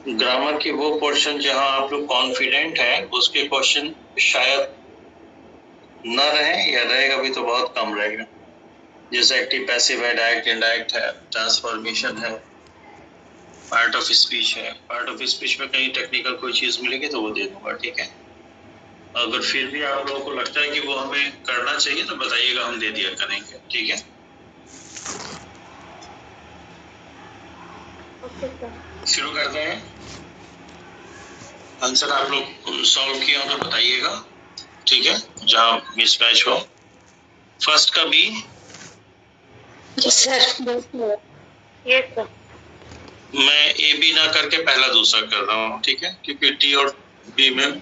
Grammar की वो portion जहां आप लोग कॉन्फिडेंट हैं उसके क्वेश्चन शायद न रहे, या रहेगा भी तो बहुत कम रहेगा। जैसे एक्टिव पैसिव है, डायरेक्ट इनडायरेक्ट है, ट्रांसफॉर्मेशन है, पार्ट ऑफ स्पीच है। पार्ट ऑफ स्पीच में कहीं टेक्निकल कोई चीज मिलेगी तो वो दे दूंगा, ठीक है। अगर फिर भी आप लोगों को लगता है कि वो हमें करना चाहिए तो बताइएगा, हम दे दिया करेंगे, ठीक है। शुरू करते हैं। आंसर आप लोग सॉल्व किया हो तो बताइएगा, ठीक है, जहां मिसमैच हो। फर्स्ट का B. Yes sir. Yes sir. मैं ए बी ना करके पहला दूसरा कर रहा हूँ, ठीक है, क्योंकि डी और बी में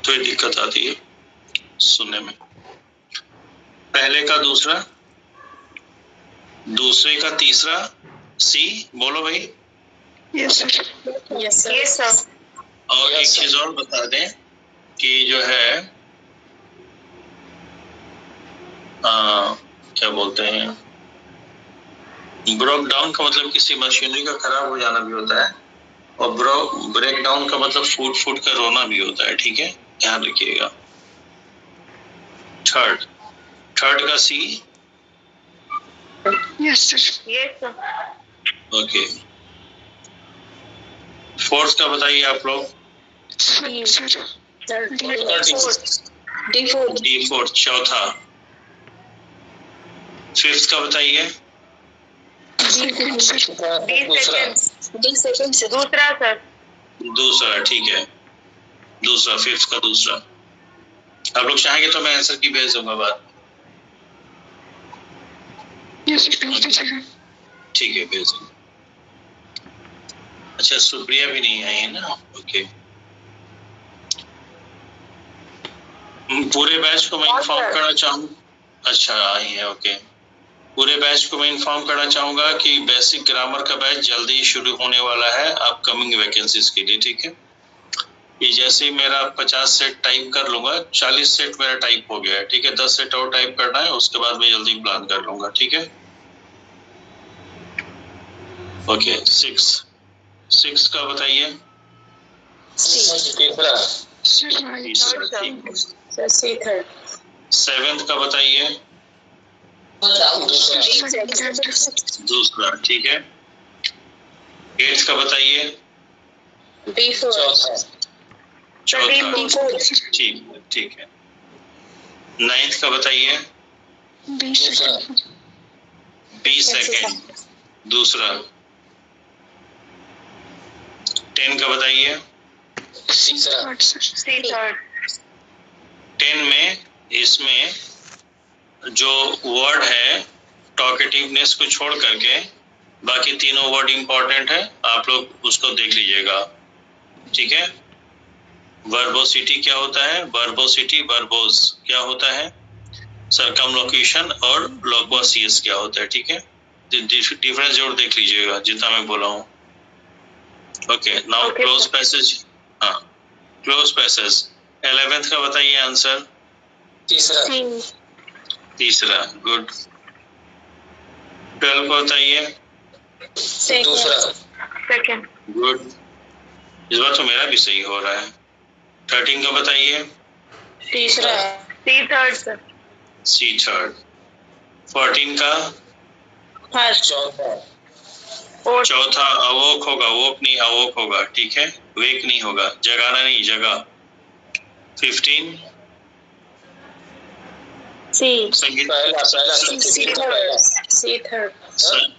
थोड़ी दिक्कत आती है सुनने में। पहले का दूसरा, दूसरे का तीसरा, सी। बोलो भाई। Yes sir. Yes sir. और एक चीज और बता दें कि जो है क्या बोलते हैं, ब्रोक डाउन का मतलब किसी मशीनरी का खराब हो जाना भी होता है, और ब्रेक डाउन का मतलब फूट फूट कर रोना भी होता है, ठीक है, ध्यान रखिएगा। थर्ड का C. Yes sir. Yes sir. Okay. Fourth का बताइए आप लोग। डी फोर्थ चौथा। फिफ्थ का बताइए। दूसरा सर। दूसरा, ठीक है, दूसरा, फिफ्थ का दूसरा। आप लोग चाहेंगे तो मैं आंसर की भेज दूंगा बाद में। ठीक है, भेज दूंगा। अच्छा, सुप्रिया भी नहीं आई है ना, ओके। पूरे बैच को मैं इन्फॉर्म करना चाहूँ। अच्छा, आई है, ओके। पूरे बैच को मैं इन्फॉर्म करना चाहूंगा कि बेसिक ग्रामर का बैच जल्दी ही शुरू होने वाला है अपकमिंग वैकेंसीज के लिए, ठीक है। ये जैसे ही मेरा 50 सेट टाइप कर लूंगा, 40 सेट मेरा टाइप हो गया है, ठीक है। 10 सेट और टाइप करना है, उसके बाद मैं जल्दी प्लान कर लूंगा, ठीक है। ओके, 6 का बताइए। तीसरा, ठीक। 7th का बताइए। दूसरा, ठीक है। 8th का बताइए। चौथा, ठीक है। 9th का बताइए। 20 सेकेंड, दूसरा। 10 का बताइए। 10 में इसमें जो वर्ड है टॉकेटिवनेस को छोड़ करके बाकी तीनों वर्ड इंपॉर्टेंट है, आप लोग उसको देख लीजिएगा, ठीक है। वर्बोसिटी क्या होता है, वर्बोसिटी, वर्बोस क्या होता है, सरकमलोकेशन और लोक्वासियस क्या होता है, ठीक है। डिफरेंस जरूर देख लीजिएगा जितना मैं बोला हूँ। Okay, now close passage. हाँ, क्लोज पैसेज। 11th का बताइए आंसर। तीसरा, गुड। 12 को बताइए। सेकंड, गुड, इस बार तो मेरा भी सही हो रहा है। 13 का बताइए। सी थर्ड। 14 का चौथा, अवोक होगा, वोक नहीं अवोक होगा, ठीक है, वेक नहीं होगा, जगाना नहीं, जगा। 15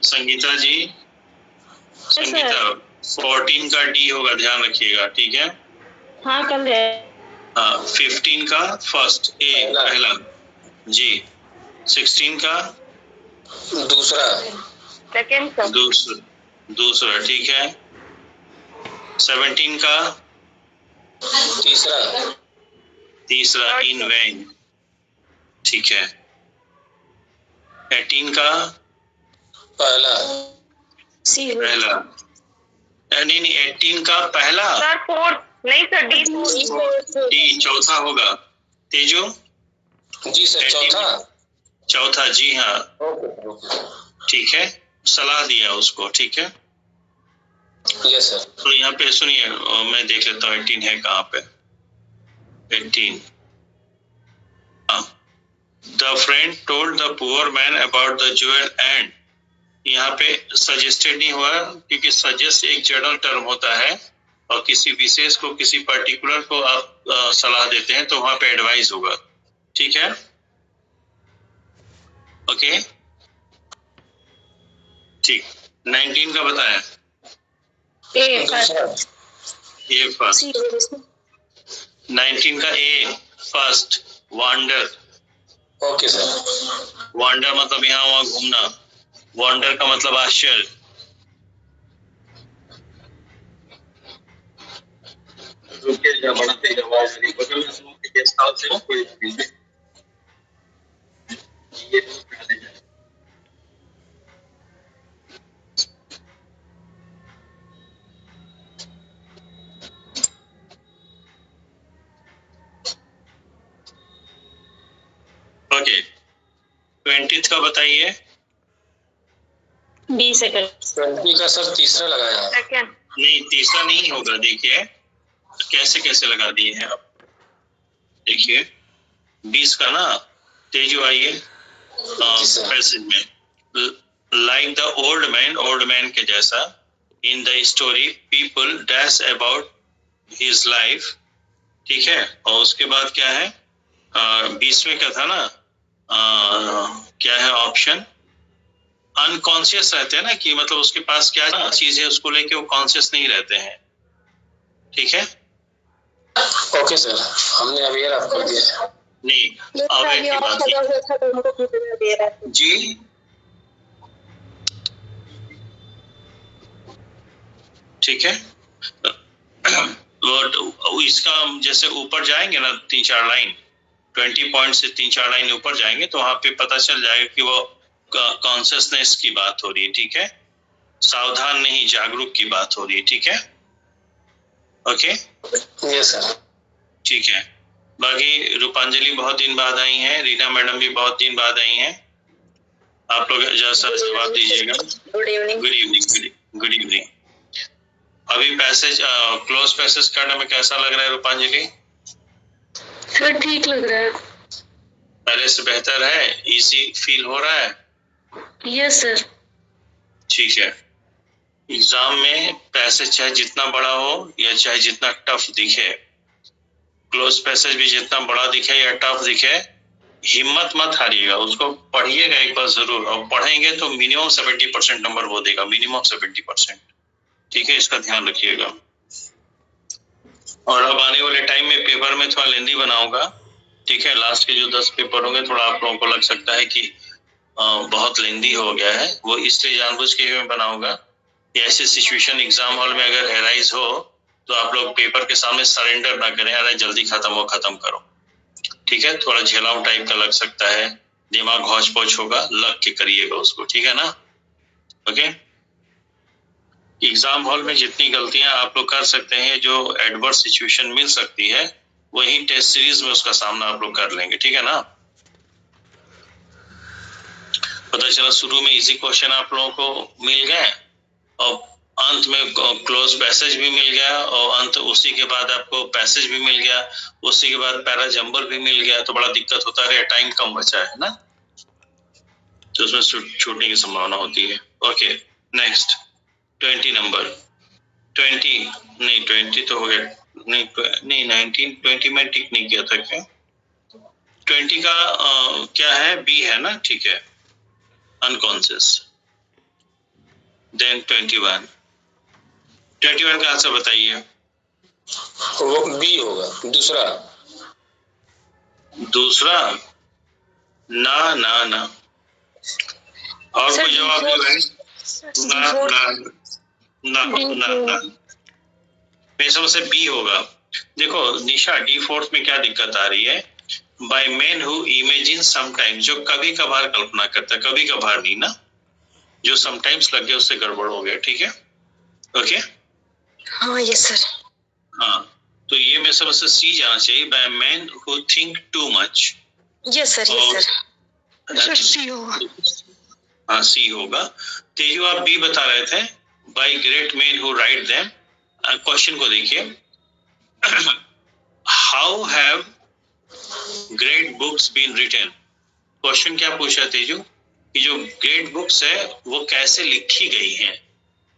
संगीता जी, संगीता 14 का डी होगा, ध्यान रखिएगा, ठीक है। हाँ कल है। हाँ, 15 का फर्स्ट, ए पहला जी। 16 का सेकंड का दूसरा, ठीक है। 17 का तीसरा, इन वैन, ठीक है। 18 का पहला, नहीं 18 का पहला सर, फोर्थ नहीं सर, डी चौथा होगा। तेजू जी सर, चौथा, जी हाँ, ठीक है, सलाह दिया उसको, ठीक है। Yes sir. तो यहाँ पे सुनिए, मैं देख लेता हूँ 18 है कहाँ पे। 18, हाँ, the friend told the poor man about the jewel and, यहाँ पे सजेस्टेड नहीं हुआ क्योंकि सजेस्ट एक जनरल टर्म होता है और किसी विशेष को, किसी पर्टिकुलर को आप सलाह देते हैं तो वहां पे एडवाइस होगा, ठीक है। ओके, ठीक। 19 का बताया, ए फर्स्ट। 19 का A first, wander. Okay sir. Wander मतलब यहाँ वहां घूमना, वांडर का मतलब आश्चर्य। बड़ा तेज आवाज आ रही है, बगल में सुनो कि गेस्ट हाउस है कोई ये ओके। 20 का बताइए। 20 सेकंड। 20 का सर तीसरा लगाया। सेकंड नहीं, तीसरा नहीं होगा। देखिए कैसे कैसे लगा दिए हैं आप। देखिए 20 का ना, तेजू आइए पैसेज में। लाइक द ओल्ड मैन के जैसा, in the story people dash about his life, ठीक है। और उसके बाद क्या है, 20वें का था ना, क्या है ऑप्शन, अनकॉन्शियस रहते हैं ना, कि मतलब उसके पास क्या चीज है उसको लेके वो कॉन्शियस नहीं रहते हैं, ठीक है। ओके सर, हमने अवेयर आपको दिया। नहीं, अवेयर की बात नहीं जी। ठीक है, वो इसका जैसे ऊपर जाएंगे ना 3-4 लाइन, 20 पॉइंट से 3-4 लाइन ऊपर जाएंगे तो वहां पे पता चल जाएगा कि वो कॉन्शियसनेस की बात हो रही है, ठीक है। सावधान नहीं, जागरूक की बात हो रही है, ठीक है। Okay, yes sir. ठीक है। बाकी रूपांजलि बहुत दिन बाद आई हैं, रीना मैडम भी बहुत दिन बाद आई हैं। आप लोग जरा जवाब दीजिएगा। Good evening. Good evening, good evening. अभी पैसेज, क्लोज पैसेज करने में कैसा लग रहा है रूपांजलि? सर ठीक लग रहा है। पहले से बेहतर है, इजी फील हो रहा है? Yes sir. ठीक है। एग्जाम में पैसेज चाहे जितना बड़ा हो या चाहे जितना टफ दिखे, क्लोज पैसेज भी जितना बड़ा दिखे या टफ दिखे, हिम्मत मत हारिएगा, उसको पढ़िएगा एक बार जरूर, और पढ़ेंगे तो मिनिमम 70% नंबर वो देगा, मिनिमम 70%, ठीक है। इसका ध्यान रखिएगा। और अब आने वाले टाइम में पेपर में थोड़ा लेंदी बनाऊंगा, ठीक है। लास्ट के जो 10 पेपर होंगे थोड़ा आप लोगों को लग सकता है कि बहुत लेंदी हो गया है, वो इसलिए जानबूझ के मैं बनाऊंगा कि ऐसे सिचुएशन एग्जाम हॉल में अगर एराइज हो तो आप लोग पेपर के सामने सरेंडर ना करें, अरे जल्दी खत्म करो, ठीक है। थोड़ा झेलाव टाइप का लग सकता है, दिमाग हौच पौच होगा, लग के करिएगा उसको, ठीक है ना। ओके, एग्जाम हॉल में जितनी गलतियां आप लोग कर सकते हैं, जो एडवर्स सिचुएशन मिल सकती है, वही टेस्ट सीरीज में उसका सामना आप लोग कर लेंगे, ठीक है ना। पता चला शुरू में इजी क्वेश्चन आप लोगों को मिल गए और अंत में क्लोज पैसेज भी मिल गया, और अंत उसी के बाद आपको पैसेज भी मिल गया, उसी के बाद पैरा जंबर भी मिल गया, तो बड़ा दिक्कत होता है, टाइम कम बचा है ना, तो उसमें छूटने की संभावना होती है। Okay, next 20 number. 20 नहीं, 20 तो हो गया, नहीं 19 20 में टिक नहीं किया था क्या? 20 का क्या है, बी है ना, ठीक है, अनकॉन्शियस। देन 21 का आंसर बताइए। वो बी होगा, दूसरा। ना ना ना, और कोई जवाब नहीं भाई? ना ना ना ना ना, मेरे समझ से बी होगा। देखो निशा, D4 में क्या दिक्कत आ रही है, bye man who imagine sometimes, जो कभी कभार कल्पना करता है, कभी कभार नहीं ना, जो समटाइम्स लग गया उससे गड़बड़ हो गया, ठीक है। ओके, हाँ यस सर। हाँ, तो ये मेरे समझ से सी जाना चाहिए, by man who think too much. Yes sir, yes sir. C होगा। हाँ सी होगा। तेजू आप बी बता रहे थे। By great men who write them. Question को देखिए, how have great books been written. Question क्या पूछा तेजू कि जो ग्रेट बुक्स है वो कैसे लिखी गई हैं,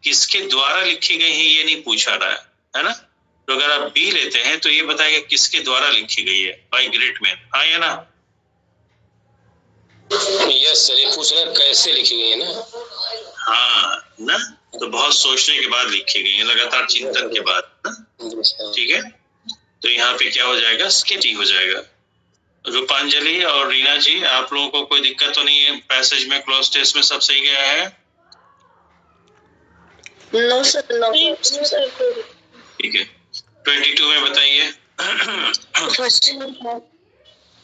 किसके द्वारा लिखी गई है, ये नहीं पूछा रहा है ना। तो अगर आप बी लेते हैं तो ये बताएगा किसके द्वारा लिखी गई है, बाय ग्रेट मैन, हाँ या ना। यस सर, ये पूछ रहा है कैसे लिखी गई है ना। हाँ ना, तो बहुत सोचने के बाद लिखी गई है, लगातार चिंतन के बाद ना। ठीक है, तो यहाँ पे क्या हो जाएगा, स्केटी हो जाएगा। रूपांजलि और रीना जी, आप लोगों को कोई दिक्कत तो नहीं है पैसेज में, क्लोज टेस्ट में सब सही गया है? No sir, no sir. ठीक है, 22 में बताइए। फर्स्ट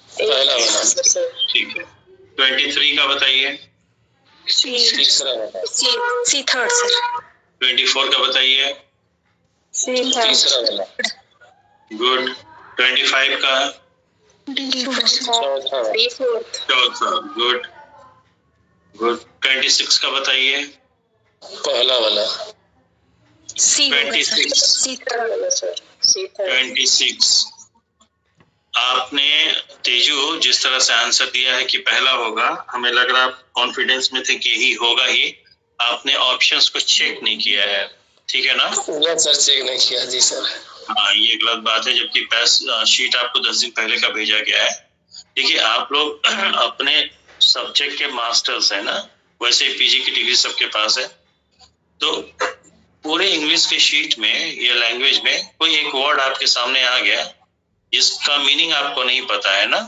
पहला वाला। ठीक है, 23 का बताइए। तीसरा वाला। सी थर्ड सर। 24 का बताइए। तीसरा वाला। गुड। 25 का चौथा। Good good. 26 का बताइए। पहला वाला। 26 आपने तेजू जिस तरह से आंसर दिया है कि पहला होगा, हमें लग रहा कॉन्फिडेंस में थे कि यही होगा ही। आपने ऑप्शंस को चेक नहीं किया है, ठीक है ना? सर चेक नहीं किया जी सर। हाँ, ये गलत बात है, जबकि शीट आपको 10 दिन पहले का भेजा गया है। देखिए, आप लोग अपने सब्जेक्ट के मास्टर्स है ना, वैसे पीजी की डिग्री सबके पास है, तो पूरे इंग्लिश के शीट में या लैंग्वेज में कोई एक वर्ड आपके सामने आ गया जिसका मीनिंग आपको नहीं पता है ना,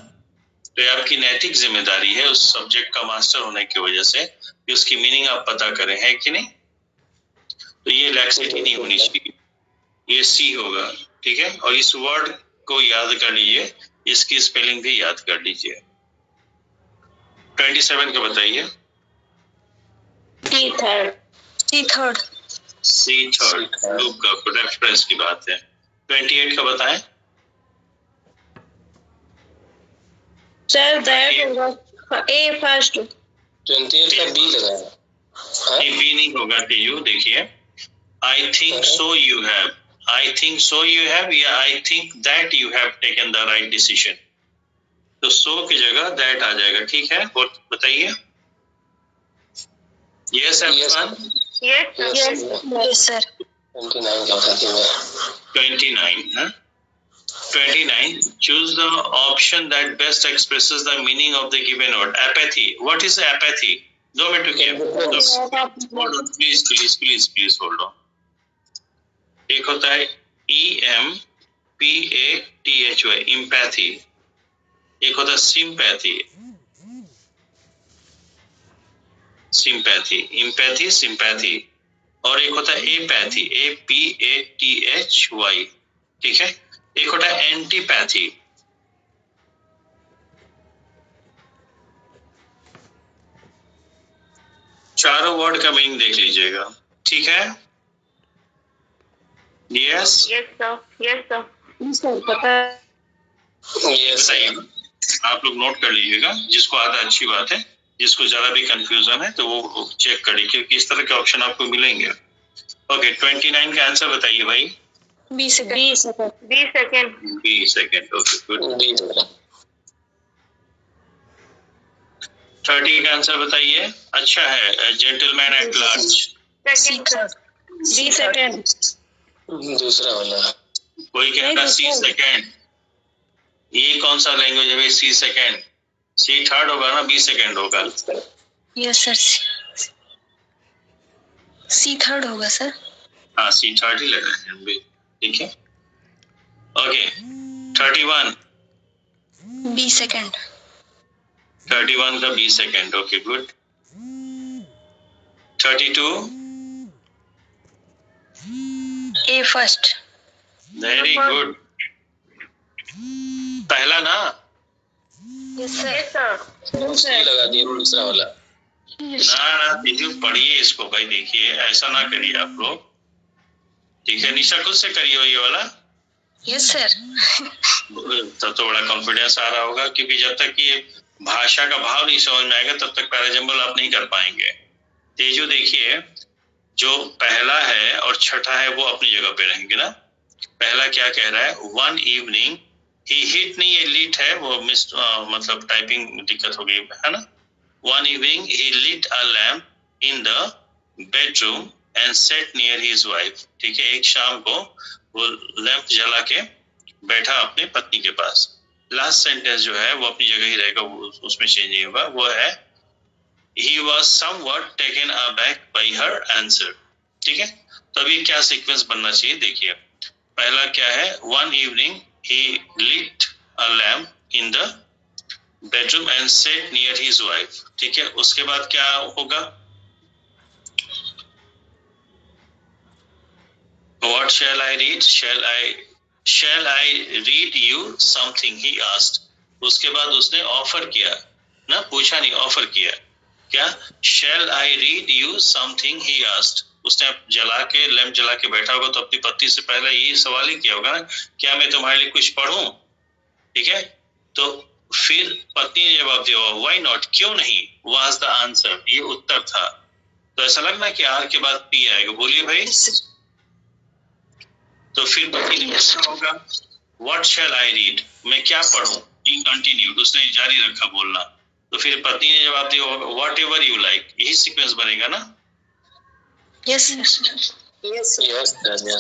तो ये आपकी नैतिक जिम्मेदारी है उस सब्जेक्ट का मास्टर होने की वजह से कि उसकी मीनिंग आप पता करें, है कि नहीं? तो ये लैक्सिटी नहीं होनी चाहिए, ये सी होगा, ठीक है। और इस वर्ड को याद कर लीजिए, इसकी स्पेलिंग भी याद कर लीजिए। 27 का बताइए। सी थर्ड लूप का प्रोडक्ट एक्सप्रेस की बात है। 28 का बताएं। सर दैट होगा ए फर्स्ट। 28 का बी लगाया। बी नहीं होगा टीयू, देखिए, I think so you have, I think so you have या I think that you have taken the right decision, तो सो की जगह दैट आ जाएगा, ठीक है। और बताइए। Yes everyone. Yes sir. 29 का बताती हूँ। 29 है। 29. Choose the option that best expresses the meaning of the given word. Apathy. What is apathy? 2 minute रुकिए। Hold on, please hold on. एक होता है EMPATHY, empathy. एक होता है sympathy. empathy, sympathy. और एक होता है apathy, APATHY, ठीक है। एक होता है एंटीपैथी। चारों वर्ड का मीनिंग देख लीजिएगा, ठीक है। यस पता। बताइए, आप लोग नोट कर लीजिएगा, जिसको आता है अच्छी बात है, जिसको जरा भी कंफ्यूजन है तो वो चेक करिए, क्योंकि इस तरह के ऑप्शन आपको मिलेंगे। ओके, 29 का आंसर बताइए भाई। 20 सेकेंड। Okay good. 30 का आंसर बताइए। अच्छा है, जेंटलमैन एट लार्ज। दूसरा वाला। कोई कहता सी सेकेंड, ये कौन सा लैंग्वेज है भाई? सी सेकेंड, सी थर्ड होगा ना, बी सेकेंड होगा। यस सर, सी थर्ड होगा सर। हाँ, सी थर्ड ही लग रहा है, ठीक है। Okay, 31 B second. 31 का B second, okay good. 32 A first. Very good. पहला ना? Yes sir. लगा दिया दूसरा वाला। ना दीदी पढ़िए इसको भाई, देखिए ऐसा ना करिए आप लोग, ठीक है। निशा खुद से करिए ये वाला। Yes sir. तब तो बड़ा कॉन्फिडेंस आ रहा होगा, क्योंकि जब तक ये भाषा का भाव नहीं समझ में आएगा तब तक पैराजंबल आप नहीं कर पाएंगे। तेजू देखिए, जो पहला है और छठा है वो अपनी जगह पे रहेंगे ना। पहला क्या कह रहा है, वन इवनिंग ही हिट, नहीं ये लीट है, वो मिस मतलब टाइपिंग दिक्कत हो गई है ना। One evening he lit a lamp in the bedroom and sat near his wife, ठीक है। एक शाम को वो लैंप जला के बैठा अपने पत्नी के पास। लास्ट सेंटेंस जो है वो अपनी जगह ही रहेगा, वो उसमें चेंज नहीं होगा। वो है he was somewhat taken aback by her answer, ठीक है। तो अभी क्या सीक्वेंस बनना चाहिए देखिए। पहला क्या है, one evening he lit a lamp in the bedroom and sat near his wife, ठीक है। उसके बाद क्या होगा, what shall I read, shall I read you something, he asked। उसके बाद उसने ऑफर किया ना, पूछा नहीं, ऑफर किया। क्या, shall I read you something, he asked। उसने जला के लैंप जला के बैठा होगा तो अपनी पत्नी से पहले ये सवाल ही किया होगा ना, क्या मैं तुम्हारे लिए कुछ पढ़ूं, ठीक है। तो फिर पत्नी ने जवाब दिया, व्हाई नॉट, क्यों नहीं, वाज द आंसर, ये उत्तर था। तो ऐसा लग रहा है कि आर के बाद पी आएगा, बोलिए भाई। तो फिर पत्नी ने पूछा होगा, व्हाट शैल आई रीड, मैं क्या पढ़ूं, ही कंटिन्यूड, उसने जारी रखा बोलना। तो फिर पत्नी ने जवाब दिया, व्हाट एवर यू लाइक, यही सीक्वेंस बनेगा ना। Yes sir. Yes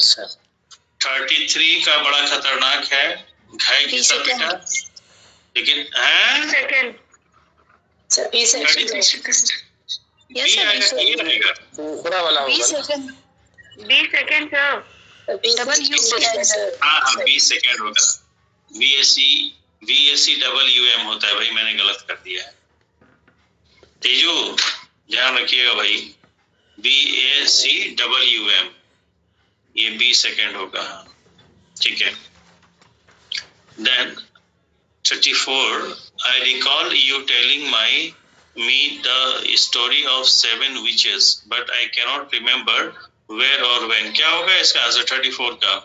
sir. 33 का बड़ा खतरनाक है, घाय किसका बेटा, लेकिन है second sir, 20 second. Yes sir, पूरा वाला होगा 20 सेकंड, 20 सेकंड सर। हाँ 20 सेकंड होगा। VAC WM होता है भाई, मैंने गलत कर दिया है। तेजू ध्यान रखिएगा भाई, VAC WM, ये 20 सेकंड होगा, ठीक है। Then 34, I recall you telling me the story of 7 witches, but I cannot remember where or when। क्या होगा इसका आंसर 34 का?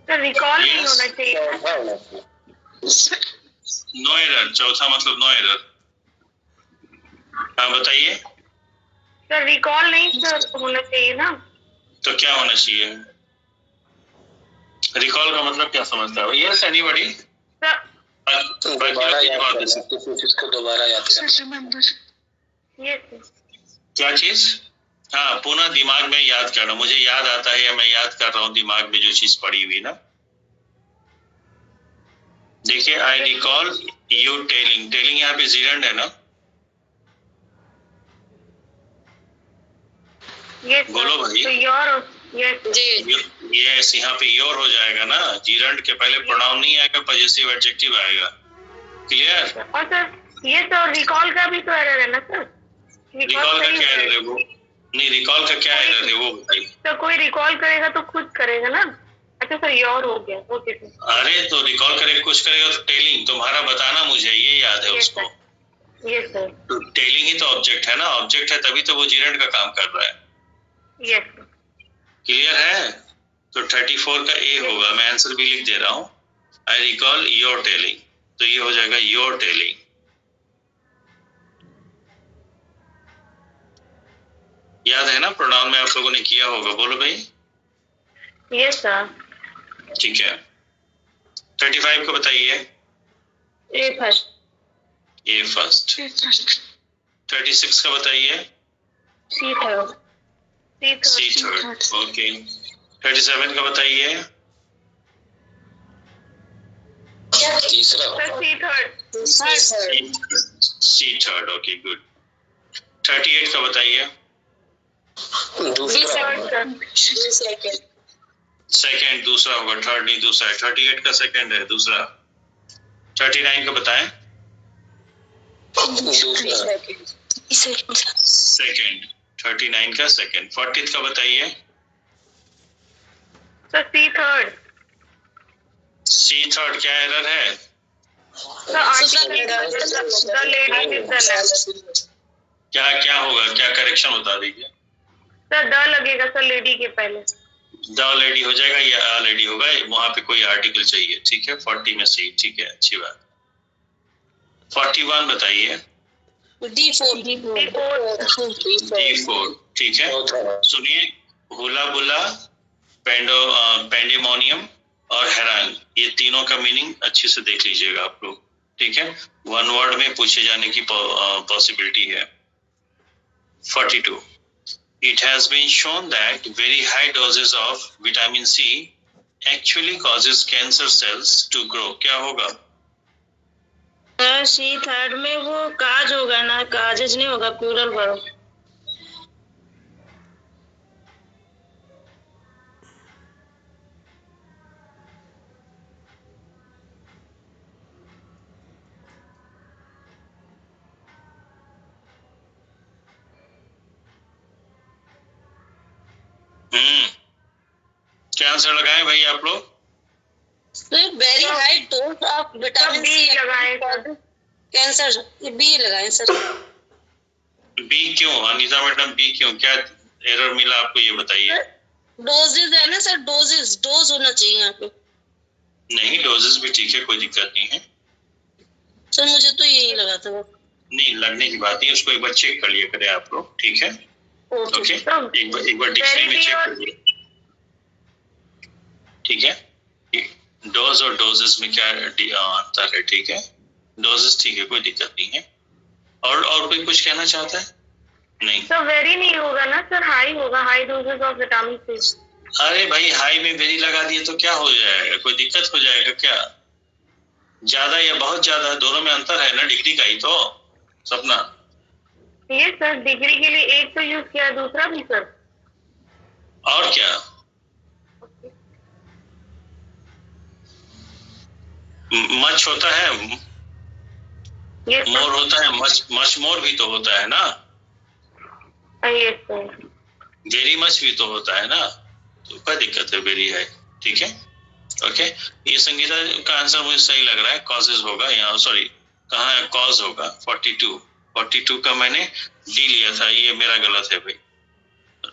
सर रिकॉल नहीं होना चाहिए। नो एरर, चौथा मतलब नो एरर। हाँ बताइए। सर रिकॉल नहीं सर होना चाहिए ना। तो क्या होना चाहिए? रिकॉल का मतलब क्या समझता है? Yes anybody? सर दोबारा याद करना, किसी चीज को दोबारा याद करना। यस क्या चीज? हाँ, पुनः दिमाग में याद करना। मुझे याद आता है या मैं याद कर रहा हूँ दिमाग में जो चीज पड़ी हुई ना। देखिए, आई रिकॉल यू टेलिंग यहाँ पे जीरेंड है ना। यस बोलो भाई। तो योर, यस जी यस, यहाँ पे योर हो जाएगा ना। जीरेंड के पहले प्रोनाउन नहीं आएगा, पजेसिव एडजेक्टिव आएगा। क्लियर? और सर ये तो रिकॉल का भी तो एरर है ना सर। रिकॉल का क्या एरर है वो? नहीं, रिकॉल का क्या एरर है वो बताइए। तो कोई रिकॉल करेगा तो खुद करेगा ना। अच्छा सर योर हो गया, ओके सर। अरे तो रिकॉल करे कुछ करेगा तो टेलिंग, तुम्हारा बताना मुझे ये याद है उसको। Yes sir. तो टेलिंग ही तो ऑब्जेक्ट है ना, ऑब्जेक्ट है तभी तो वो जीरेंड का काम कर रहा है। Yes sir. क्लियर है? तो 34 का ए होगा। मैं आंसर भी लिख दे रहा हूँ, आई रिकॉल योर टेलिंग, तो ये हो जाएगा योर टेलिंग। याद है ना, प्रोनाउन में आप लोगों ने किया होगा, बोलो भाई। Yes sir. ठीक है, 35 का बताइए। ए फर्स्ट। ए फर्स्ट। 36 का बताइए। सी थर्ड। सी थर्ड, ओके। 37 का बताइए। तीसरा सर सी थर्ड। सी थर्ड, ओके गुड। 38 का बताइए। दूसरा सेकंड, दूसरा होगा, थर्ड नहीं, दूसरा है। 38 का सेकंड है, दूसरा। 39 का बताएं। सेकंड, 39 का सेकंड। 40 का बताइए। सर सी थर्ड। सी थर्ड, क्या एरर है? Sir article the lady is the lamp. क्या क्या होगा, क्या करेक्शन बता दीजिए। सर द लगेगा सर लेडी के पहले। द लेडी हो जाएगा या अ लेडी होगा, वहां पे कोई आर्टिकल चाहिए, ठीक है। 40 में सी, ठीक है, अच्छी बात। 41 बताइए। D4 D4 ठीक है। सुनिए, हुला बुला, पेंडेमोनियम और हैरान, ये तीनों का मीनिंग अच्छे से देख लीजिएगा आप लोग, ठीक है। वन वर्ड में पूछे जाने की पॉसिबिलिटी है। 42 It has been shown that very high doses of vitamin C actually causes cancer cells to grow. क्या होगा? C थर्ड में वो काज होगा ना, काजेज नहीं होगा, प्लूरल वर्ब। क्या आंसर लगाएं भाई आप लोग? Very high dose of vitamin C लगाएं कैंसर, बी लगाएं सर। बी क्यों अनीता मैडम, बी क्यों, क्या एरर मिला आपको ये बताइए। डोजेज है ना सर, डोज होना चाहिए यहाँ पे। नहीं, डोजेस भी ठीक है, कोई दिक्कत नहीं है सर, मुझे तो यही लगा था। नहीं, लगने की बात नहीं, उसको एक बार चेक कर लिया करें आप लोग, ठीक है। ओके, एक बार डिक्शनरी में चेक कर लिया, ठीक है। डोज और डोजेस में क्या अंतर है, ठीक है। डोजेस ठीक है, कोई दिक्कत नहीं है। और कोई कुछ कहना चाहता है? नहीं तो वेरी नहीं होगा ना सर, हाई होगा, high doses of vitamin C. अरे भाई, हाई में वेरी लगा दिए तो क्या हो जाएगा, कोई दिक्कत हो जाएगा क्या? ज्यादा या बहुत ज्यादा, दोनों में अंतर है ना, डिग्री का ही तो। सपना ये सर डिग्री के लिए एक तो यूज किया, दूसरा भी सर। और क्या, मच होता है, मोर होता है, मच मोर भी तो होता है ना, वेरी मच भी तो होता है ना, तो क्या दिक्कत है, वेरी है, ठीक है। ओके, ये संगीता का आंसर मुझे सही लग रहा है, कॉजेज होगा यहाँ, सॉरी कहाँ है, कॉज होगा। 42 का मैंने डी लिया था, ये मेरा गलत है भाई।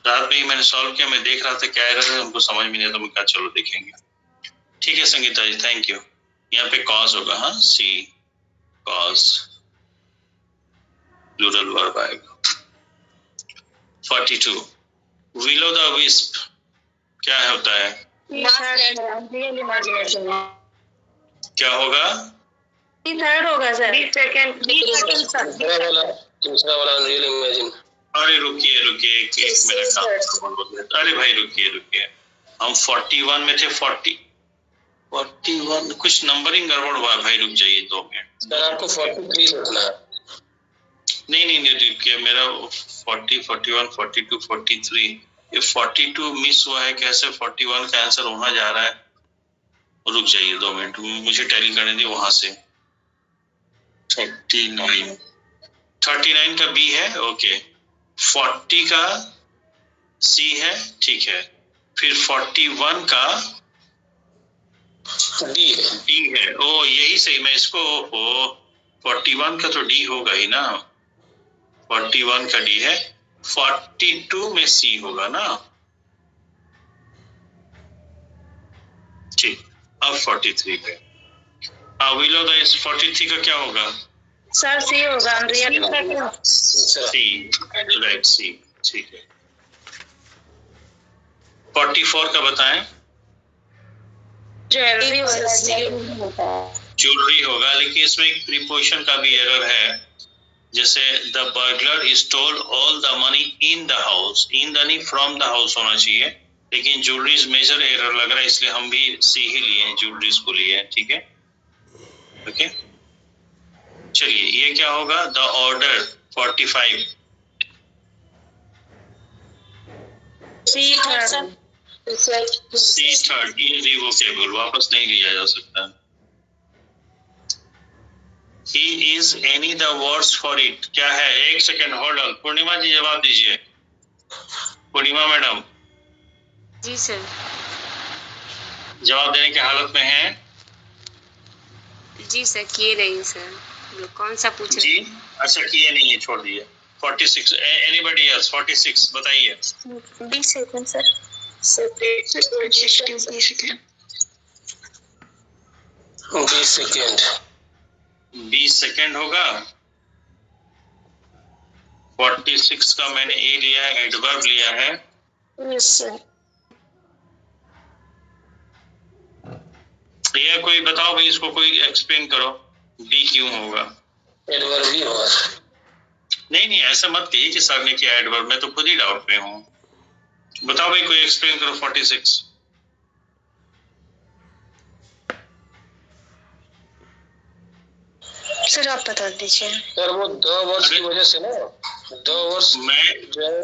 रात में ही मैंने सॉल्व किया, मैं देख रहा था क्या एरर है, हमको समझ में नहीं, तो मैं कहा चलो देखेंगे। ठीक है संगीता जी, थैंक यू। यहाँ पे कॉज होगा, हाँ, सी कॉज प्लूरल वर्ब आएगा। 42 विलो द विस्प क्या होता है? क्या होगा? थर्ड होगा सर, दूसरा वाला रियल इमेजिन। अरे रुकिए एक मिनट का, अरे भाई रुकिए, हम 41 में थे, 41 कुछ नंबरिंग गड़बड़ हुआ भाई, रुक जाइए 2 मिनट सर, आपको 43 लिखना है। नहीं रुकिए, मेरा 40 41 42 43, ये 42 मिस हुआ है, कैसे 41 का आंसर वहां जा रहा है? रुक जाइए 2 मिनट, मुझे टैली करने दिए वहां से। 39 का बी है, ओके। 40 का सी है, ठीक है। फिर 41 का डी है, ओ यही सही, मैं इसको 41 का तो डी होगा ही ना, 41 का डी है, 42 में सी होगा ना, ठीक। अब 43 पे विलो द 43 का क्या होगा? सर सी होगा, सी, राइट, सी, ठीक है। 44 का बताएं। ज्वेलरी होगा, लेकिन इसमें एक प्रीपोजिशन का भी एरर है, जैसे the burglar stole all the money in the house, in the नहीं फ्रॉम द हाउस होना चाहिए, लेकिन ज्वेलरीज मेजर एरर लग रहा है, इसलिए हम भी सी ही लिए हैं, ज्वेलरीज को लिए हैं, ठीक है। ओके, चलिए ये क्या होगा? The order 45 C third irrevocable, वापस नहीं लिया जा सकता। He is any the worse for it, क्या है? एक सेकेंड होल्ड ऑन, पूर्णिमा जी जवाब दीजिए। पूर्णिमा मैडम जी सर, जवाब देने की हालत में हैं? जी सर, किए नहीं सर, कौन सा पूछ रहे जी अच्छा, किए नहीं है, छोड़ दिए। 46 एनीबॉडी एल्स? 46 बताइए। 20 सेकंड सर, 20 सेकेंड 20 सेकेंड होगा, 46 का मैंने ए लिया है, एडवर्ब लिया है। Yes sir. ये कोई बताओ भाई, इसको कोई एक्सप्लेन करो, बी क्यों होगा? एडवर्ब ही होगा। नहीं ऐसा मत कहिए कि सर ने किया एडवर्ब, मैं तो खुद ही डाउट में हूँ। बताओ भाई, कोई एक्सप्लेन करो 46। सर आप बता दीजिए। सर वो 2 वर्ष की वजह से ना, 2 वर्ष मैं जो है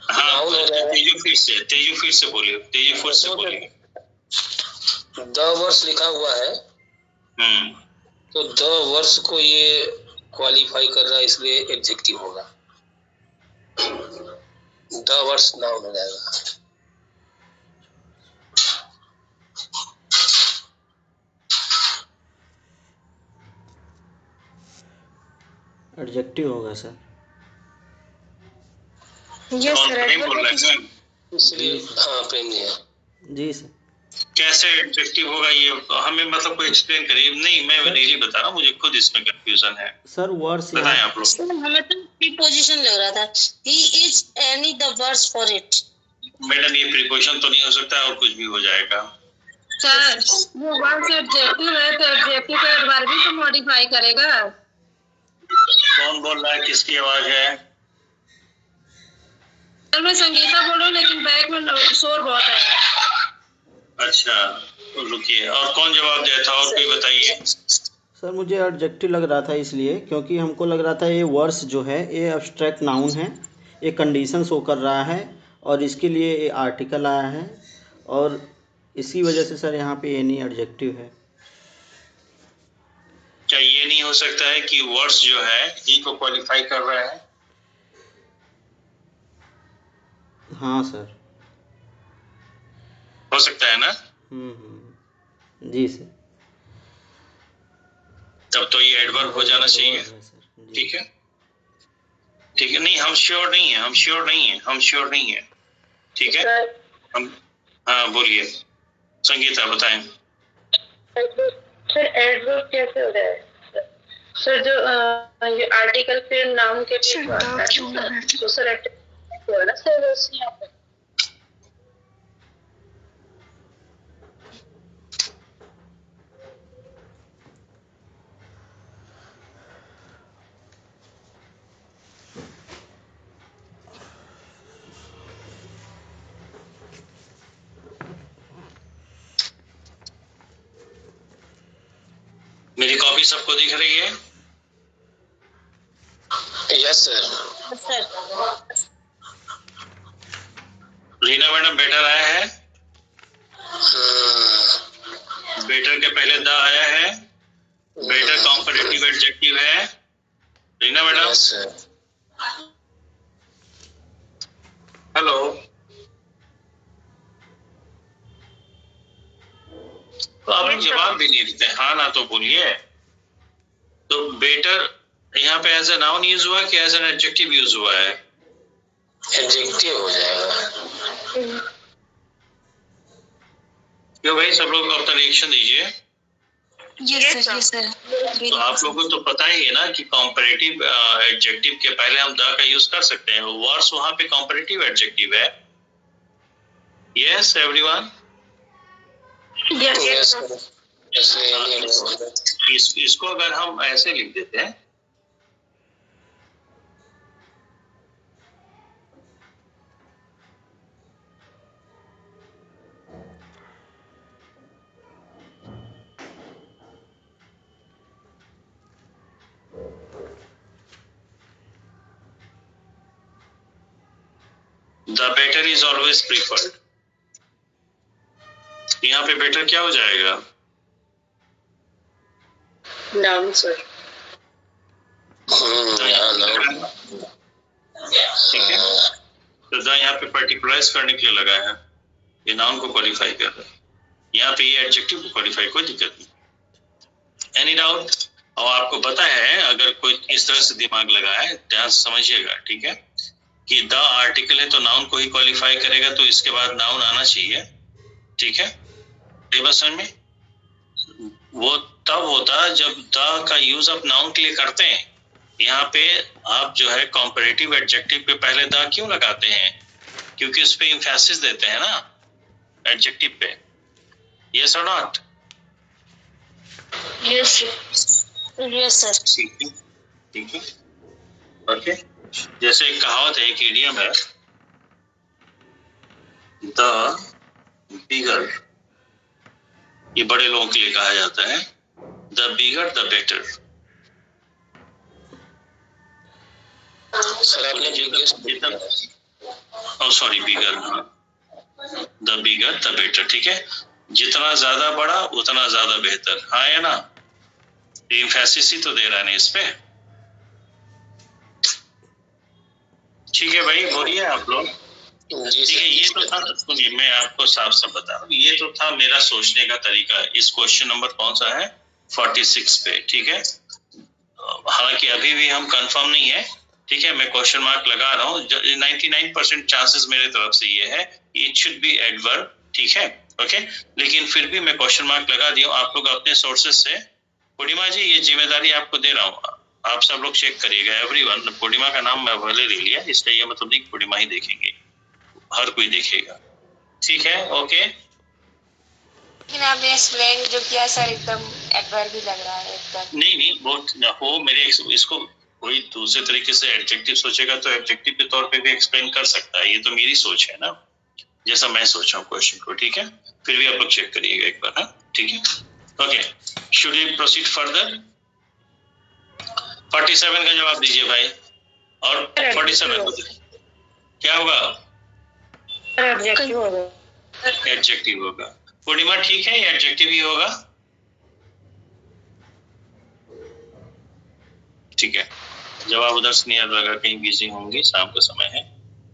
हाँ, तेजू फिर से बोलिए, तेजू फिर से बोलिए। 2 वर्ष लिखा हुआ है, तो 2 वर्ष को ये क्वालिफाई कर रहा है, इसलिए एडजेक्टिव होगा। 2 वर्ष नाउन हो जाएगा। एडजेक्टिव होगा सर। Yes sir. इसलिए हाँ प्रेम जी है। जी सर। कैसे एडजेक्टिव होगा ये हमें मतलब कोई एक्सप्लेन करिए। नहीं मैं नहीं बता रहा, मुझे खुद इसमें कंफ्यूजन है सर। वर्स बताएं आप लोग। सर हमें तो प्रीपोजिशन लग रहा था, he is any the worse for it. Madam ये प्रीपोजिशन तो नहीं हो सकता और कुछ भी हो जाएगा। सर वो वर्ड एडजेक्टिव है तो एडजेक्टिव का एडवर्ब भी तो मॉडिफाई करेगा। कौन बोल रहा है, किसकी आवाज है? सर मैं संगीता बोल रही हूँ, लेकिन बैक में शोर बहुत है। अच्छा रुकिए, और कौन जवाब दिया था, और कोई बताइए। सर मुझे एडजेक्टिव लग रहा था इसलिए क्योंकि हमको लग रहा था ये वर्स जो है ये एब्स्ट्रैक्ट नाउन है, ये कंडीशन शो कर रहा है और इसके लिए ये आर्टिकल आया है और इसी वजह से सर यहाँ पे एनी एडजेक्टिव है। क्या ये नहीं हो सकता है कि वर्ड्स जो है ही को क्वालिफाई कर रहा है? हाँ सर। हो सकता है ना? जी सर। तब तो ये एडवर्ब हो जाना चाहिए। ठीक है ठीक है। नहीं हम श्योर नहीं है। ठीक है हम, हाँ बोलिए संगीता बताएं। सर एडवर्ब कैसे हो रहा है? सर जो ये आर्टिकल फिर नाउन के बीच में आता है तो सर एडजेक्टिव है ना सर उसमें आता है। मेरी कॉपी सबको दिख रही है? Yes sir. Reena madam better आया है? बेटर के पहले द आया है। बेटर कॉम्परेटिव एडजेक्टिव है। रीना मैडम हेलो, तो आप जवाब भी नहीं देते, हाँ ना तो बोलिए। तो बेटर यहाँ पे एज ए नाउन यूज हुआ कि एज एन एडजेक्टिव यूज हुआ है? एडजेक्टिव हो जाएगा। क्यों भाई, सब लोग अपना रिएक्शन दीजिए। Yes sir. तो आप लोगों को तो पता ही है ना कि कॉम्परेटिव एडजेक्टिव के पहले हम द का यूज कर सकते हैं। वर्स वहां पे कॉम्परेटिव एडजेक्टिव है। Yes everyone. इसको अगर हम ऐसे लिख देते हैं, the better is always preferred. यहाँ पे बेटर क्या हो जाएगा? Noun sir. ठीक है, तो द यहाँ पे पर्टिकुलराइज करने के लिए लगा है, ये नाउन को क्वालिफाई कर रहा है। यहाँ पे ये एडजेक्टिव को क्वालिफाई, कोई दिक्कत नहीं। Any doubt? और आपको पता है, अगर कोई इस तरह से दिमाग लगाए, ध्यान से समझिएगा, ठीक है, कि द आर्टिकल है तो नाउन को ही क्वालिफाई करेगा, तो इसके बाद नाउन आना चाहिए। ठीक है, ये बात समझ में? वो तब होता जब द का यूज आप नाउन के लिए करते हैं, यहाँ पे आप जो है कॉम्परेटिव एडजेक्टिव पे पहले द क्यों लगाते हैं? क्योंकि उस पे एम्फेसिस देते हैं ना एडजेक्टिव पे। यस और नॉट? Yes sir. ठीक है, ओके। जैसे एक कहावत है, एक इडियम है, द बिगर, ये बड़े लोगों के लिए कहा जाता है, the bigger the better. Sir आपने sorry bigger, the bigger the better, ठीक है। जितना ज्यादा बड़ा उतना ज्यादा बेहतर, हाँ या ना? एम्फेसिस ही तो दे रहा है ना इस पे। ठीक है भाई, बोलिए आप लोग। ठीक है, ये तो था, सुनिए मैं आपको साफ साफ बता रहा हूँ, ये तो था मेरा सोचने का तरीका इस क्वेश्चन नंबर कौन सा है 46 पे, ठीक है। हालांकि अभी भी हम कंफर्म नहीं है, ठीक है, मैं क्वेश्चन मार्क लगा रहा हूँ। 99% चांसेस मेरे तरफ से ये है, इट शुड बी एडवर्ब, ठीक है, ओके। लेकिन फिर भी मैं क्वेश्चन मार्क लगा दिया, आप लोग अपने सोर्सेज से। पूर्णिमा जी, ये जिम्मेदारी आपको दे रहा हूँ, आप सब लोग चेक करिएगा, एवरीवन। पूर्णिमा का नाम मैं भले ले लिया, इसका ये मतलब नहीं पूर्णिमा ही देखेंगे, हर कोई देखेगा, ठीक है, ओके। लेकिन आपने एक्सप्लेन जो किया सर एकदम एडवर्ब भी लग रहा है एकदम। नहीं वो मेरे इसको कोई दूसरे तरीके से एडजेक्टिव सोचेगा तो एडजेक्टिव के तौर पे भी एक्सप्लेन कर सकता है, ये तो मेरी सोच है ना, जैसा मैं सोच रहा हूँ क्वेश्चन को, ठीक है। फिर भी आप लोग चेक करिएगा एक बार, हाँ, ठीक है, okay. Should we proceed further? 47 का जवाब दीजिए भाई। और 47 क्या होगा? एडजेक्टिव होगा। पूर्णिमा ठीक है, एडजेक्टिव ही होगा, ठीक है। जवाब उधर से नहीं लगा, कहीं बिजी होंगे, शाम का समय है।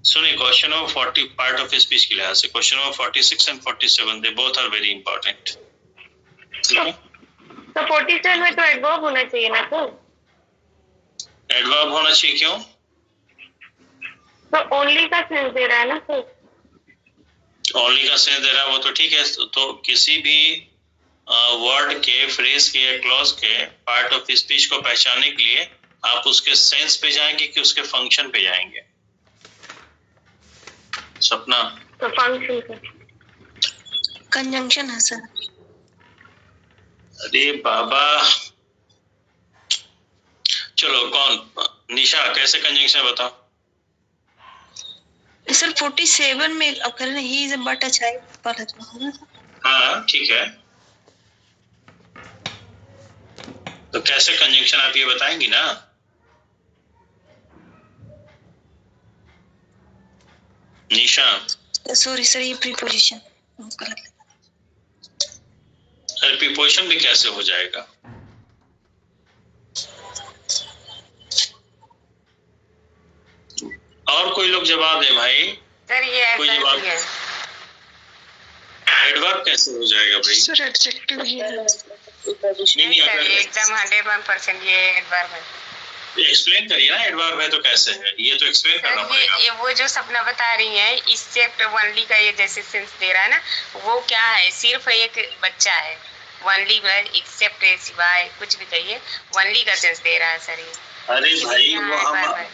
सुनिए, question number 40 part of speech के लिहाज से question number 46 and 47 they both are very important, ठीक है। तो 47 में तो एडवर्ब होना चाहिए ना सर? एडवर्ब होना चाहिए, क्यों? तो ओनली का सेंस दे रहा है ना सर? ओनली का सेंस दे रहा है, वो तो ठीक है। तो किसी भी वर्ड के, फ्रेज के या क्लॉज के पार्ट ऑफ स्पीच को पहचानने के लिए आप उसके सेंस पे जाएंगे कि उसके फंक्शन पे जाएंगे? सपना? तो फंक्शन का कंजंक्शन है सर। अरे बाबा, चलो कौन, निशा कैसे कंजंक्शन बताओ। सर 47 में अब कर रहे he is but a child. हाँ ठीक है, तो कैसे कंजंक्शन आप ये बताएंगी ना। निशा? सॉरी सर, ये प्रीपोजिशन गलत। अरे प्रीपोजिशन भी कैसे हो जाएगा? और कोई लोग जवाब दे भाई। सर ये कोई जवाब? एडवर्ब कैसे हो जाएगा भाई? सर एडजेक्टिव ही है। नहीं अगर एकदम 101% ये एडवर्ब है। एक्सप्लेन करिए ना, एडवर्ब है तो कैसे है, ये तो एक्सप्लेन करना पड़ेगा। ये वो जो सपना बता रही है, एक्सेप्ट ओनली का ये जैसे सेंस दे रहा है ना, वो क्या है, सिर्फ एक बच्चा है, ओनली एक्सेप्ट सिवाय कुछ भी कहिए, ओनली का सेंस दे रहा है सर ये। अरे भाई वो हम,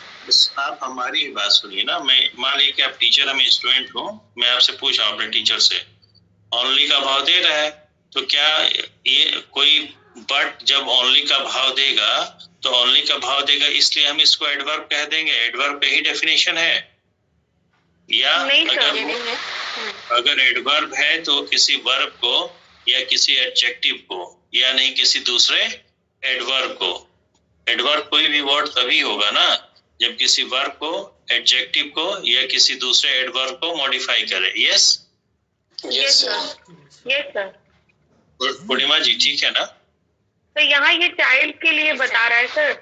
आप हमारी ही बात सुनिए ना। मैं मान लीजिए कि आप टीचर, हम स्टूडेंट हो, मैं आपसे पूछा अपने टीचर से, ओनली का भाव दे रहा है, तो क्या ये कोई बट जब ओनली का भाव देगा तो ओनली का भाव देगा इसलिए हम इसको एडवर्ब कह देंगे? एडवर्ब पे ही डेफिनेशन है, या अगर एडवर्ब है तो किसी वर्ब को या किसी एडजेक्टिव को, या नहीं किसी दूसरे एडवर्ब को। एडवर्ब कोई भी वर्ड तभी होगा ना जब किसी वर्ब को, एडजेक्टिव को या किसी दूसरे एडवर्ब को मॉडिफाई करे। Yes yes sir. Purnima ji ठीक है ना? तो यहाँ ये चाइल्ड के लिए बता रहा है सर,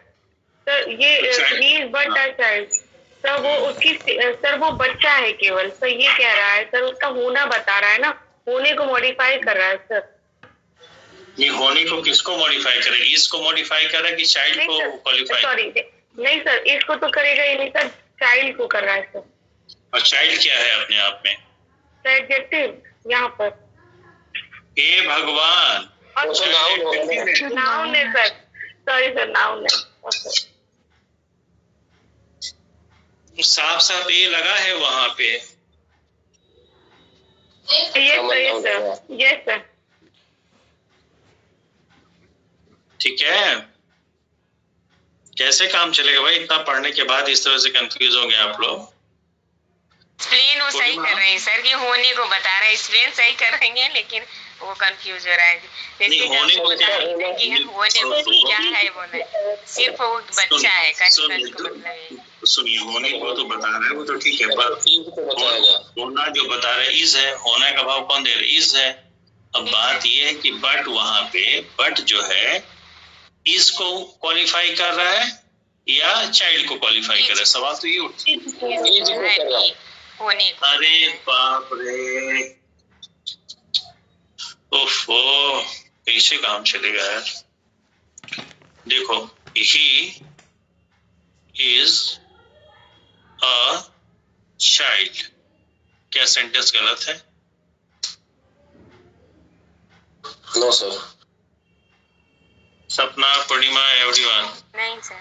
सर ये he is but a child, sir वो उसकी, सर वो बच्चा है केवल, सर ये कह रहा है सर, उसका होना बता रहा है ना, होने को मॉडिफाई कर रहा है सर। ये होने को किसको मॉडिफाई करे? इसको मॉडिफाई करे कि चाइल्ड को क्वालिफाई? सॉरी नहीं सर, इसको तो करेगा ही नहीं सर, चाइल्ड को कर रहा है सर। और चाइल्ड क्या है अपने आप में? एडजेक्टिव यहाँ पर। हे भगवान, नाउन है सर, सॉरी सर, नाउन है। साफ साफ ए लगा है वहां पे। Yes sir. ठीक है, कैसे काम चलेगा भाई? इतना पढ़ने के बाद इस तरह से कंफ्यूज होंगे आप लोग। एक्सप्लेन वो सही कर रहे हैं सर, कि होने को बता रहे हैं, एक्सप्लेन सही कर रहे हैं, लेकिन वो कंफ्यूज हो रहा है। जैसे होने को क्या है वो नहीं, सिर्फ वो बच्चा है का मतलब है। सुनिए, होने को तो बता रहा है वो तो ठीक है, पर होना जो बता रहे इज है, होना का भाव कौन दे रहा है? इज है। अब बात ये है कि बट वहां पे बट जो है इसको क्वालिफाई कर रहा है या चाइल्ड को क्वालिफाई कर रहा है? सवाल तो ये उठता होने को। अरे बाप रे, ओफो, कैसे काम चलेगा यार? देखो, ही इज अ चाइल्ड, क्या सेंटेंस गलत है? No sir. Sapna, Purnima, everyone? नहीं सर।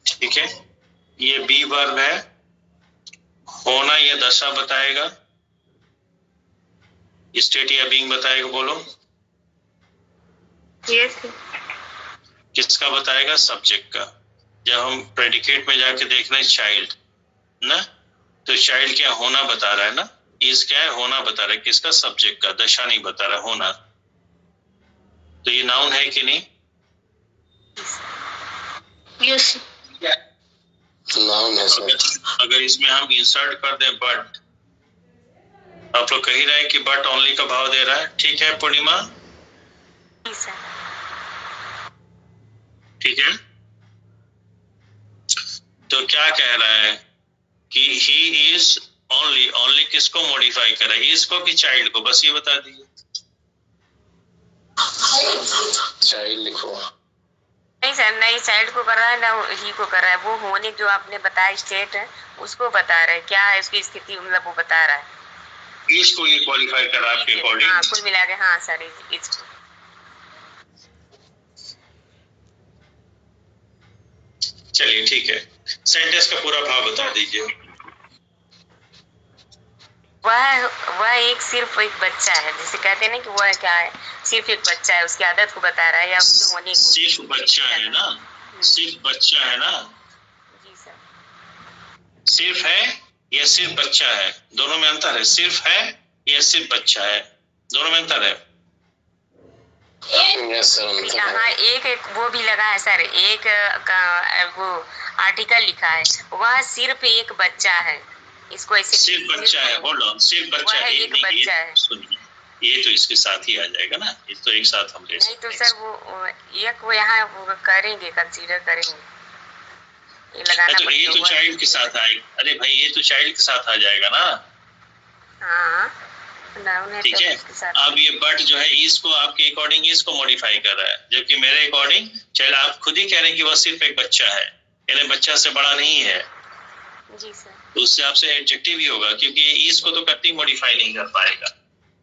ठीक है, ये बी वर्ब है। होना ये दशा बताएगा, स्टेट या बीइंग बताएगा। बोलो यस। किसका बताएगा? सब्जेक्ट का। जब हम प्रेडिकेट में जाके देख रहे हैं चाइल्ड ना, तो चाइल्ड क्या होना बता रहा है ना, इज क्या है? होना बता रहा है। किसका? सब्जेक्ट का। दशा नहीं बता रहा, होना। तो ये नाउन है कि नहीं? यस। नाउन है सर। अगर इसमें हम इंसर्ट कर दें बट, आप लोग कह ही रहे हैं कि बट ओनली का भाव दे रहा है। ठीक है पूर्णिमा? ठीक है, तो क्या कह रहा है कि ही इज ओनली, ओनली किसको मॉडिफाई कर रहा है? इसको कि चाइल्ड को? बस ये बता दीजिए। चाइल्ड लिखो। नहीं सर, नहीं चाइल्ड को कर रहा है ना ही को कर रहा है। वो होने जो आपने बताया स्टेट है उसको बता रहा है, क्या है उसकी स्थिति, मतलब वो बता रहा है। इसको ये क्वालिफाई कर रहा है आपके अकॉर्डिंग? हाँ, कुल मिला के हाँ सर, इसको। चलिए ठीक है, सेंटेंस का पूरा भाव बता दीजिए। वह एक सिर्फ एक बच्चा है, जैसे कहते हैं ना कि वह क्या है, सिर्फ एक बच्चा है, उसकी आदत को बता रहा है या उसके होने को। सिर्फ बच्चा है ना, सिर्फ बच्चा है ना? जी सर। सिर्फ है या सिर्फ बच्चा है? दोनों में अंतर है। सिर्फ है या सिर्फ बच्चा है, दोनों में अंतर है। हाँ, एक वो भी लगा है सर, एक वो आर्टिकल लिखा है, वह सिर्फ एक बच्चा है। इसको ऐसे सिर्फ बच्चा है, होल्ड ऑन, सिर्फ बच्चा है, एक बच्चा है। सुनिए, ये तो इसके साथ ही आ जाएगा ना, ये तो एक साथ हम ले सकते हैं। नहीं तो सर वो एक वो यहाँ वो करेंगे, कंसीडर करेंगे, ये लगाना। तो ये तो चाइल्ड के साथ आएगा। अरे भाई ये तो चाइल्ड के साथ आ जाएगा ना। हाँ, ठीक है, अब ये बट जो है इसको आपके अकॉर्डिंग इसको मॉडिफाई कर रहा है, जबकि मेरे अकॉर्डिंग चाइल्ड आप खुद ही कह रहे हैं कि वह सिर्फ एक बच्चा है, यानी बच्चा से बड़ा नहीं है। जी सर। तो उससे आपसे एडजेक्टिव ही होगा, क्योंकि इसको तो कभी मॉडिफाई नहीं कर पाएगा।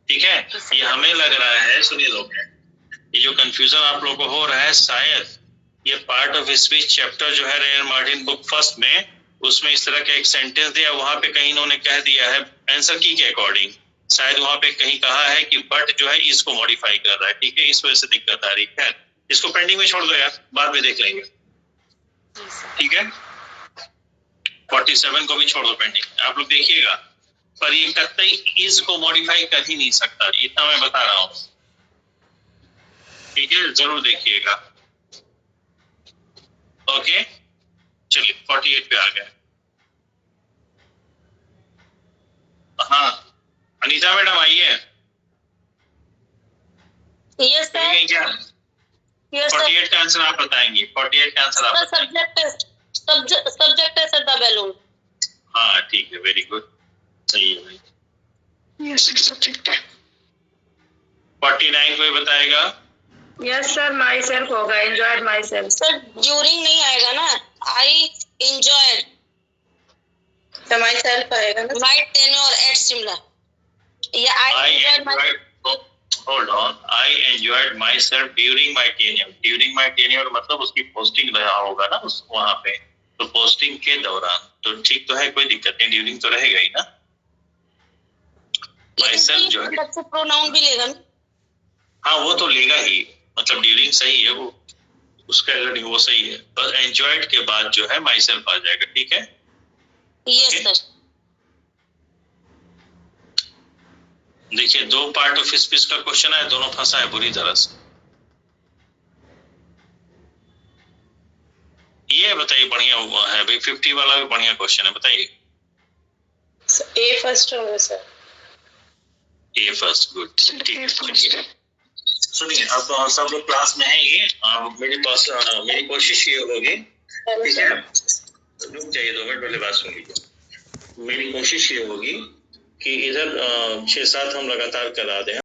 ठीक है, ये हमें लग रहा है, सुनिए लोग, ये जो कंफ्यूजन आप लोगों को हो रहा है, शायद ये पार्ट ऑफ स्पीच चैप्टर जो है रेयर मार्टिन बुक फर्स्ट में, उसमें इस तरह का एक सेंटेंस दिया, वहां पे कहीं इन्होंने कह दिया है आंसर की के अकॉर्डिंग, शायद वहां पे कहीं कहा है कि बट जो है इसको मॉडिफाई कर रहा है। ठीक है, इस वजह से दिक्कत आ रही है। इसको पेंडिंग में छोड़ दो यार, बाद में देख लेंगे। ठीक है, 47 को भी छोड़ दो पेंडिंग, आप लोग देखिएगा। पर ये कतई इज को मॉडिफाई कर ही नहीं सकता, इतना मैं बता रहा हूं। ठीक है, जरूर देखिएगा। ओके, चलिए 48 पे आ गए। हाँ अनीता मैडम आइए। Yes sir. क्या 48 का आंसर आप बताएंगे? 48 का आंसर आप सब्जेक्ट है सर, द बैलून। हाँ ठीक है, वेरी गुड, सही है भाई। यस सब्जेक्ट है। 49 कोई बताएगा? यस सर, माई सेल्फ होगा, enjoyed my self. Sir during नहीं आएगा ना, आई एंजॉयड। तो माई सेल्फ आएगा ना। माई टेन्योर एट शिमला, या I enjoyed my. Hold on, I enjoyed myself during my tenure. During my tenure मतलब उसकी पोस्टिंग रहा होगा ना उस वहाँ पे, तो पोस्टिंग के दौरान तो ठीक तो है, कोई दिक्कत नहीं, ड्यूरिंग तो रहेगा ही ना। माइसेल्फ जो है प्रोनाउन भी लेगा ना? हाँ वो तो लेगा ही, मतलब ड्यूरिंग सही है वो, उसका एडिंग वो सही है, बस एंजॉयड के बाद जो है माइसेल्फ आ जाएगा, ठीक है। Yes sir. देखिए 2 पार्ट ऑफ स्पीच का क्वेश्चन है, दोनों फंसा है बुरी तरह से। ये बताइए, बढ़िया हुआ है भाई, 50 वाला भी बढ़िया क्वेश्चन है, बताइए। ए फर्स्ट होगा सर। ए फर्स्ट, गुड, ठीक है। सुनिए, अब सब लोग क्लास में हैं ये, मेरी कोशिश ये होगी, ठीक है, रुक जाइए 2 मिनट, पहले बात सुन लीजिए। मेरी कोशिश ये होगी कि इधर 6-7 हम लगातार करा दें।